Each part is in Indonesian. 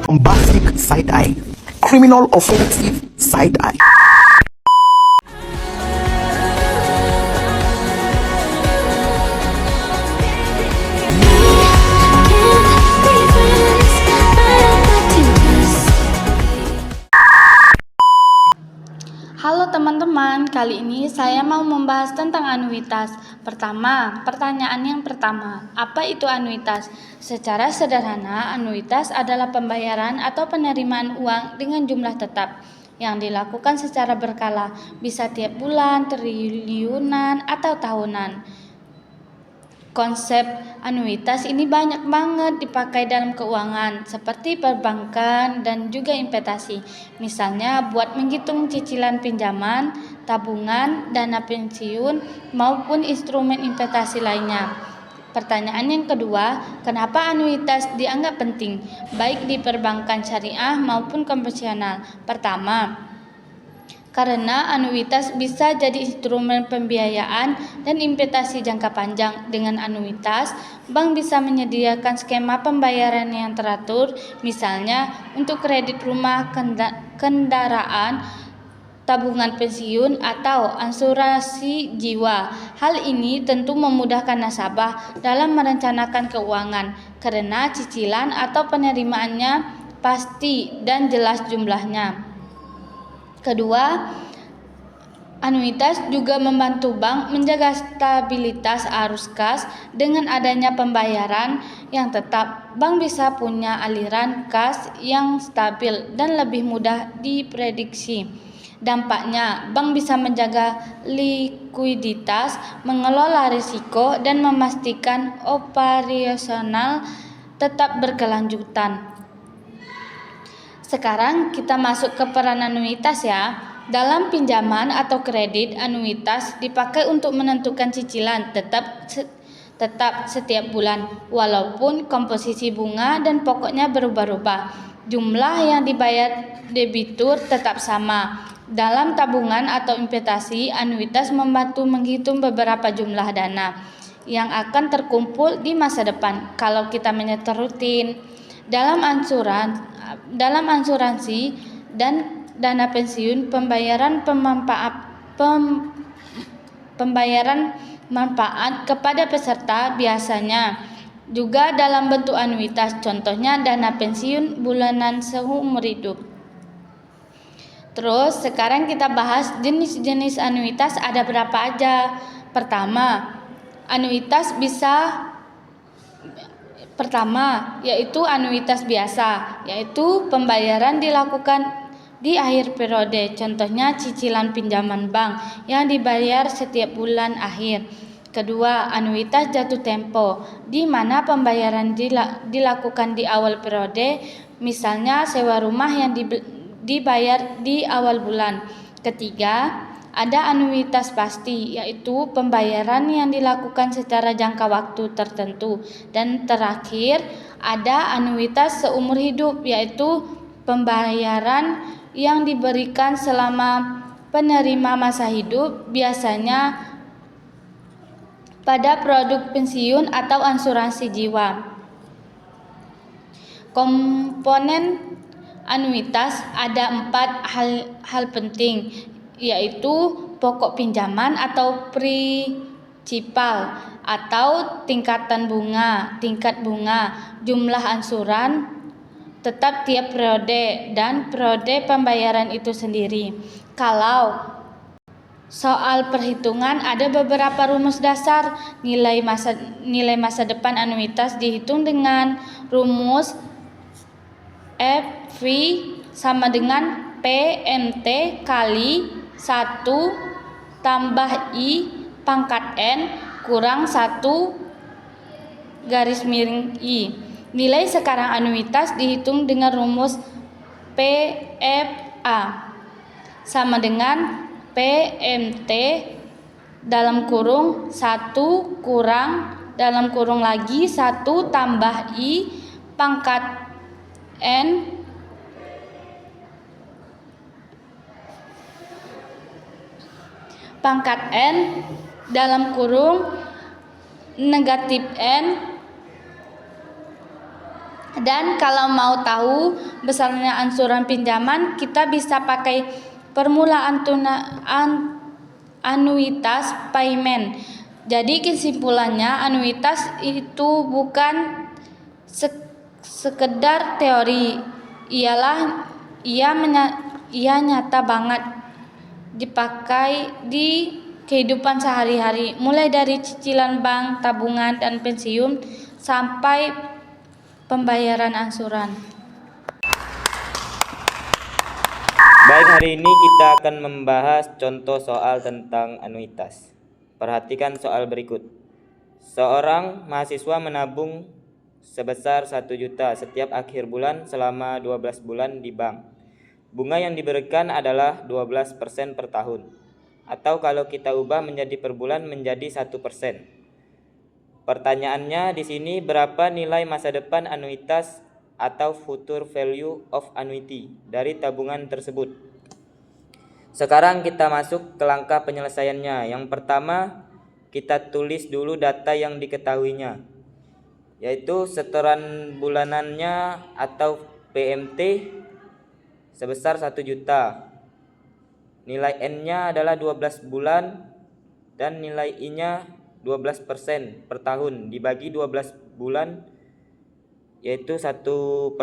bombastic side eye, criminal offensive side eye. Halo teman-teman, kali ini saya mau membahas tentang anuitas. Pertanyaan yang pertama, apa itu anuitas? Secara sederhana, anuitas adalah pembayaran atau penerimaan uang dengan jumlah tetap yang dilakukan secara berkala, bisa tiap bulan, triliunan, atau tahunan. Konsep anuitas ini banyak banget dipakai dalam keuangan seperti perbankan dan juga investasi. Misalnya buat menghitung cicilan pinjaman, tabungan, dana pensiun maupun instrumen investasi lainnya. Pertanyaan yang kedua, kenapa anuitas dianggap penting baik di perbankan syariah maupun konvensional? Pertama, karena anuitas bisa jadi instrumen pembiayaan dan investasi jangka panjang. Dengan anuitas, bank bisa menyediakan skema pembayaran yang teratur, misalnya untuk kredit rumah, kendaraan, tabungan pensiun, atau asuransi jiwa. Hal ini tentu memudahkan nasabah dalam merencanakan keuangan, karena cicilan atau penerimaannya pasti dan jelas jumlahnya. Kedua, anuitas juga membantu bank menjaga stabilitas arus kas. Dengan adanya pembayaran yang tetap, bank bisa punya aliran kas yang stabil dan lebih mudah diprediksi. Dampaknya, bank bisa menjaga likuiditas, mengelola risiko, dan memastikan operasional tetap berkelanjutan. Sekarang kita masuk ke peran anuitas ya. Dalam pinjaman atau kredit, anuitas dipakai untuk menentukan cicilan tetap setiap bulan, walaupun komposisi bunga dan pokoknya berubah-ubah. Jumlah yang dibayar debitur tetap sama. Dalam tabungan atau investasi, anuitas membantu menghitung beberapa jumlah dana yang akan terkumpul di masa depan kalau kita menyetor rutin. Dalam asuransi dan dana pensiun, pembayaran manfaat kepada peserta biasanya juga dalam bentuk anuitas, contohnya dana pensiun bulanan seumur hidup. Terus sekarang kita bahas jenis-jenis anuitas ada berapa aja. Pertama, yaitu anuitas biasa, yaitu pembayaran dilakukan di akhir periode, contohnya cicilan pinjaman bank yang dibayar setiap bulan akhir. Kedua, anuitas jatuh tempo, di mana pembayaran dilakukan di awal periode, misalnya sewa rumah yang dibayar di awal bulan. Ketiga, ada anuitas pasti, yaitu pembayaran yang dilakukan secara jangka waktu tertentu. Dan terakhir, ada anuitas seumur hidup, yaitu pembayaran yang diberikan selama penerima masa hidup, biasanya pada produk pensiun atau asuransi jiwa. Komponen anuitas ada 4 hal penting, yaitu pokok pinjaman atau prinsipal atau tingkat bunga, jumlah ansuran tetap tiap periode, dan periode pembayaran itu sendiri. Kalau soal perhitungan, ada beberapa rumus dasar. Nilai masa depan anuitas dihitung dengan rumus FV sama dengan PMT kali 1 tambah I pangkat N kurang 1 garis miring I. Nilai sekarang anuitas dihitung dengan rumus PFA sama dengan PMT dalam kurung 1 kurang dalam kurung lagi 1 tambah I pangkat N dalam kurung negatif N Dan kalau mau tahu besarnya angsuran pinjaman, kita bisa pakai formula anuitas payment. Jadi kesimpulannya, anuitas itu bukan sekedar teori, ia nyata banget dipakai di kehidupan sehari-hari, mulai dari cicilan bank, tabungan, dan pensiun sampai pembayaran angsuran. Baik, hari ini kita akan membahas contoh soal tentang anuitas. Perhatikan soal berikut. Seorang mahasiswa menabung sebesar 1 juta setiap akhir bulan selama 12 bulan di bank. Bunga yang diberikan adalah 12% per tahun. Atau kalau kita ubah menjadi per bulan menjadi 1%. Pertanyaannya di sini, berapa nilai masa depan anuitas atau future value of annuity dari tabungan tersebut? Sekarang kita masuk ke langkah penyelesaiannya. Yang pertama, kita tulis dulu data yang diketahuinya, yaitu setoran bulanannya atau PMT sebesar 1 juta. Nilai N-nya adalah 12 bulan dan nilai I-nya 12% per tahun dibagi 12 bulan, yaitu 1%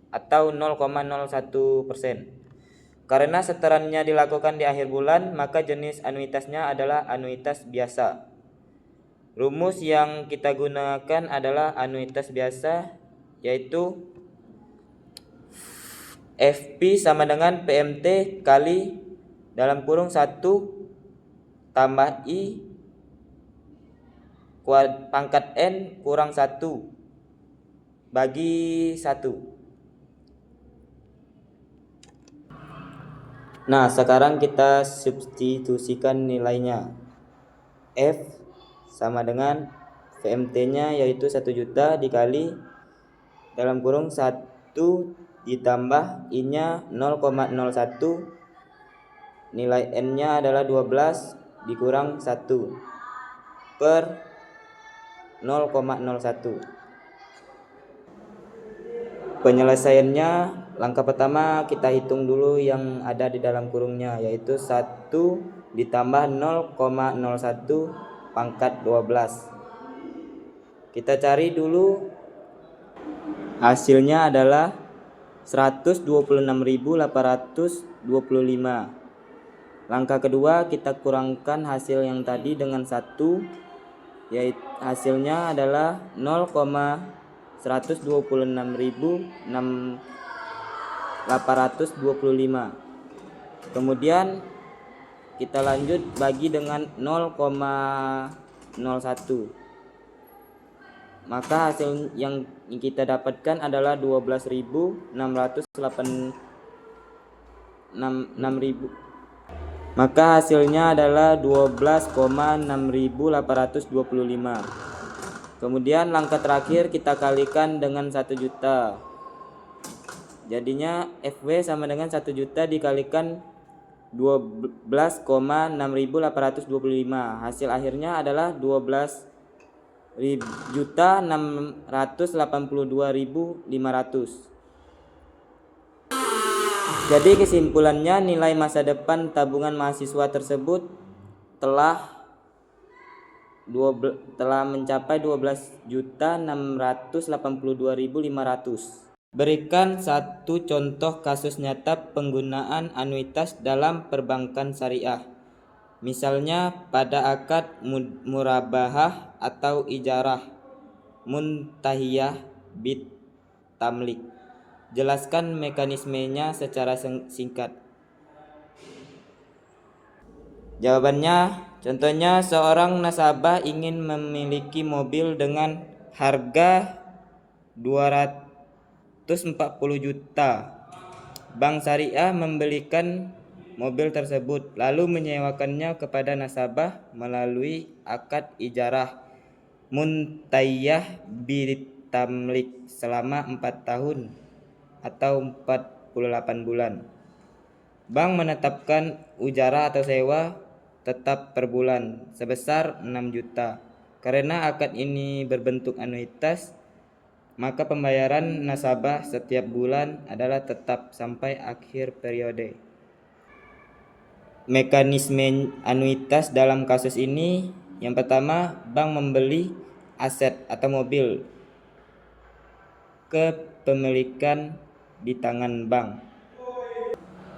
atau 0,01%. Karena setorannya dilakukan di akhir bulan, maka jenis anuitasnya adalah anuitas biasa. Rumus yang kita gunakan adalah anuitas biasa, yaitu FP sama dengan PMT kali dalam kurung 1 tambah I pangkat N kurang 1 bagi 1. Nah, sekarang kita substitusikan nilainya. F sama dengan PMT-nya yaitu 1 juta dikali dalam kurung 1 ditambah I-nya 0,01, nilai N-nya adalah 12 dikurang 1 per 0,01. Penyelesaiannya, langkah pertama kita hitung dulu yang ada di dalam kurungnya, yaitu 1 ditambah 0,01 pangkat 12. Kita cari dulu, hasilnya adalah 126.825. Langkah kedua, kita kurangkan hasil yang tadi dengan 1, yaitu hasilnya adalah 0,126.825. Kemudian kita lanjut bagi dengan 0,01. Maka hasil yang kita dapatkan adalah 12.608. Maka hasilnya adalah 12,6.825. Kemudian langkah terakhir kita kalikan dengan 1 juta. Jadinya FW sama dengan 1 juta dikalikan 12,6.825. Hasil akhirnya adalah 12.682.500. Jadi kesimpulannya, nilai masa depan tabungan mahasiswa tersebut telah mencapai 12.682.500. Berikan satu contoh kasus nyata penggunaan anuitas dalam perbankan syariah. Misalnya pada akad murabahah atau ijarah muntahiyah bit tamlik. Jelaskan mekanismenya secara singkat. Jawabannya, contohnya seorang nasabah ingin memiliki mobil dengan harga 240 juta. Bank Syariah membelikan mobil tersebut lalu menyewakannya kepada nasabah melalui akad ijarah muntahiyah bit tamlik selama 4 tahun atau 48 bulan. Bank menetapkan ujarah atau sewa tetap per bulan sebesar 6 juta. Karena akad ini berbentuk anuitas, maka pembayaran nasabah setiap bulan adalah tetap sampai akhir periode. Mekanisme anuitas dalam kasus ini, yang pertama, bank membeli aset atau mobil kepemilikan di tangan bank.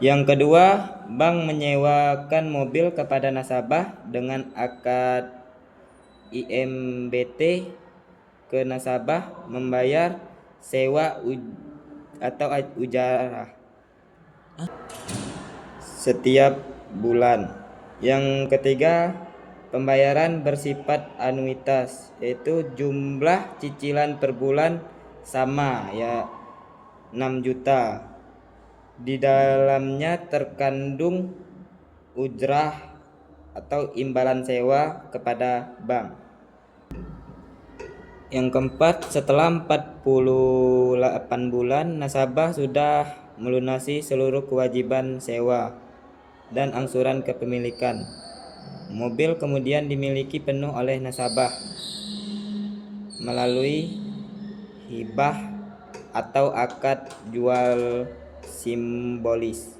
Yang kedua, bank menyewakan mobil kepada nasabah dengan akad IMBT ke nasabah membayar sewa atau ujarah setiap bulan. Yang ketiga, pembayaran bersifat anuitas, yaitu jumlah cicilan per bulan sama, ya 6 juta. Di dalamnya terkandung ujrah atau imbalan sewa kepada bank. Yang keempat, setelah 48 bulan nasabah sudah melunasi seluruh kewajiban sewa dan angsuran kepemilikan. Mobil kemudian dimiliki penuh oleh nasabah melalui hibah atau akad jual simbolis.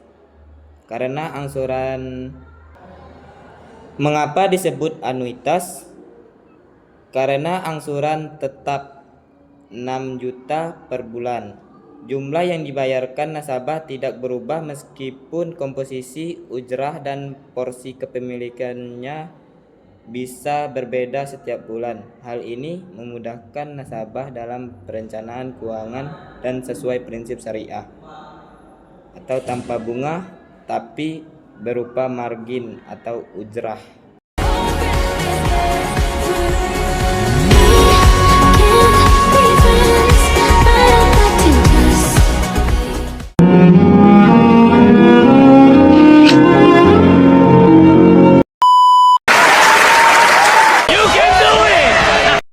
Karena angsuran, mengapa disebut anuitas? Karena angsuran tetap 6 juta per bulan. Jumlah yang dibayarkan nasabah tidak berubah meskipun komposisi ujrah dan porsi kepemilikannya bisa berbeda setiap bulan. Hal ini memudahkan nasabah dalam perencanaan keuangan dan sesuai prinsip syariah, atau tanpa bunga tapi berupa margin atau ujrah.